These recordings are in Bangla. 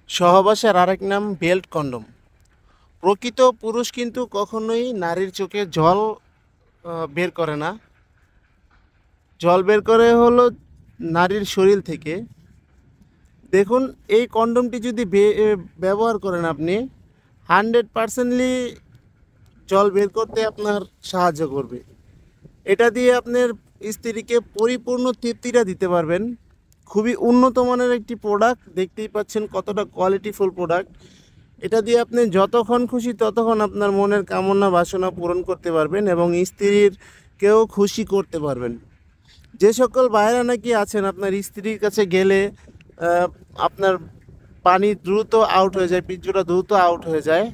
সহবাসের আরেক নাম বেল্ট কন্ডম। প্রকৃত পুরুষ কিন্তু কখনোই নারীর চোখে জল বের করে না। জল বের করে হলো নারীর শরীর থেকে। দেখুন, এই কন্ডমটি যদি ব্যবহার করেন আপনি, 100%লি জল বের করতে আপনার সাহায্য করবে। এটা দিয়ে আপনার স্ত্রীকে পরিপূর্ণ তৃপ্তিটা দিতে পারবেন। খুবই উন্নত মানের একটি প্রোডাক্ট, দেখতেই পাচ্ছেন কতটা কোয়ালিটিফুল প্রোডাক্ট। এটা দিয়ে আপনি যতক্ষণ খুশি ততক্ষণ আপনার মনের কামনা বাসনা পূরণ করতে পারবেন এবং স্ত্রীরকেও খুশি করতে পারবেন। যে সকল ভাইয়েরা নাকি আছেন আপনার স্ত্রীর কাছে গেলে আপনার পানি দ্রুত আউট হয়ে যায়, বীর্যটা দ্রুত আউট হয়ে যায়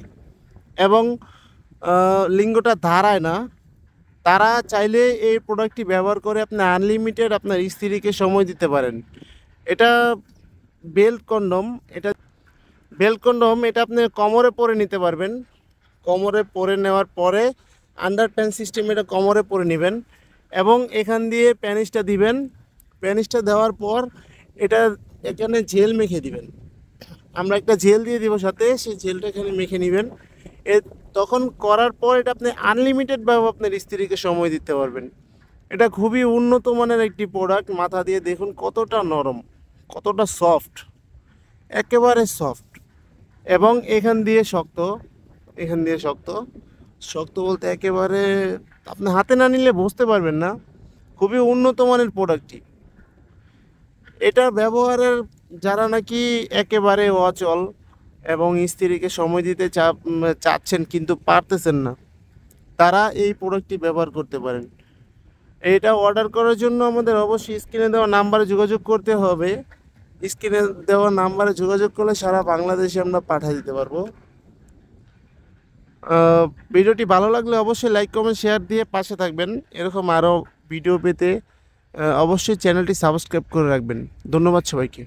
এবং লিঙ্গটা দাঁড়ায় না, তারা চাইলে এই প্রোডাক্টটি ব্যবহার করে আপনি আনলিমিটেড আপনার স্ত্রীকে সময় দিতে পারেন। এটা বেল্ট কন্ডম। এটা আপনি কোমরে পরে নিতে পারবেন। কোমরে পরে নেওয়ার পরে আন্ডার প্যান সিস্টেম এটা কোমরে পরে নেবেন এবং এখান দিয়ে প্যানিসটা দিবেন। প্যানিসটা দেওয়ার পর এটা এখানে জেল মেখে দিবেন। আমরা একটা জেল দিয়ে দিব সাথে, সেই জেলটা এখানে মেখে নেবেন। এ তখন করার পর এটা আপনি আনলিমিটেডভাবে আপনার স্ত্রীকে সময় দিতে পারবেন। এটা খুবই উন্নত মানের একটি প্রোডাক্ট। মাথা দিয়ে দেখুন কতটা নরম, কতটা সফট, একেবারে সফট এবং এখান দিয়ে শক্ত। এখান দিয়ে শক্ত, শক্ত বলতে একেবারে আপনি হাতে না নিলে বুঝতে পারবেন না। খুবই উন্নত মানের প্রোডাক্টটি। এটা ব্যবহারের যারা নাকি একেবারে অচল এবং স্ত্রীকে সময় দিতে চাচ্ছেন কিন্তু পারতেছেন না, তারা এই প্রোডাক্টটি ব্যবহার করতে পারেন। এটা অর্ডার করার জন্য আমাদের অবশ্যই স্ক্রিনে দেওয়া নাম্বারে যোগাযোগ করতে হবে। স্ক্রিনে দেওয়া নাম্বারে যোগাযোগ করলে সারা বাংলাদেশে আমরা পাঠিয়ে দিতে পারবো। ভিডিওটি ভালো লাগলে অবশ্যই লাইক কমেন্ট শেয়ার দিয়ে পাশে থাকবেন। এরকম আরও ভিডিও পেতে অবশ্যই চ্যানেলটি সাবস্ক্রাইব করে রাখবেন। ধন্যবাদ সবাইকে।